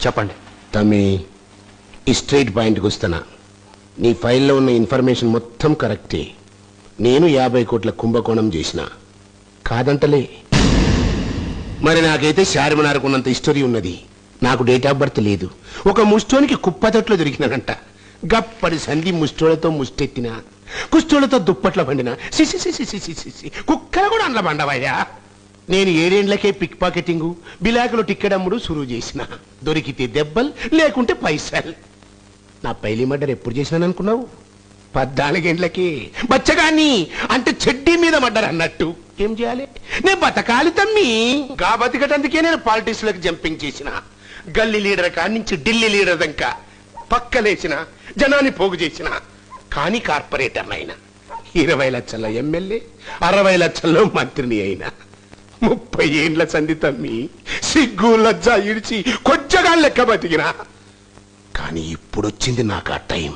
చెప్పండి. తమ్మి, ఈ స్ట్రైట్ పాయింట్కి వస్తున్నా. నీ ఫైల్లో ఉన్న ఇన్ఫర్మేషన్ మొత్తం కరెక్టే. నేను 50 కోట్ల కుంభకోణం చేసిన, కాదంటలే. మరి నాకైతే చార్మినార్కున్నంత హిస్టరీ ఉన్నది. నాకు డేట్ ఆఫ్ బర్త్ లేదు. ఒక ముష్టోనికి కుప్పతట్లో దొరికినానంట. గప్పటి సంధి ముష్టోళ్లతో ముష్టెత్తిన, కుష్టోళ్లతో దుప్పట్లో పండిన, కుక్కలు కూడా అండ్ల పండవయ్యా. నేను 7 ఏళ్లకే పిక్ పాకెటింగు, బిలాకులు టిక్కెడమ్ముడు సురువు చేసిన. దొరికితే దెబ్బలు, లేకుంటే పైసలు. నా పైలి మర్డర్ ఎప్పుడు చేసినాననుకున్నావు? 14 ఏళ్లకి. బచ్చగాన్ని అంటే చెడ్డీ మీద మర్డర్ అన్నట్టు. ఏం చేయాలి? నేను బతకాలి తమ్మి. గా బతికటందుకే నేను పాలిటిక్స్ లోకి జంపింగ్ చేసిన. గల్లీ లీడర్ కాడి నుంచి ఢిల్లీ లీడర్ దాకా పక్కలేసిన, జనాన్ని పోగు చేసిన. కానీ కార్పొరేటర్ అయినా 20 లక్షల ఎమ్మెల్యే, 60 లక్షల్లో మంత్రిని అయినా. 30 ఏండ్ల సంధి తమ్మి. సిగ్గు లజ్జ ఇడిచి కొచ్చగా లెక్క బతికినా. కానీ ఇప్పుడొచ్చింది నాకు ఆ టైం.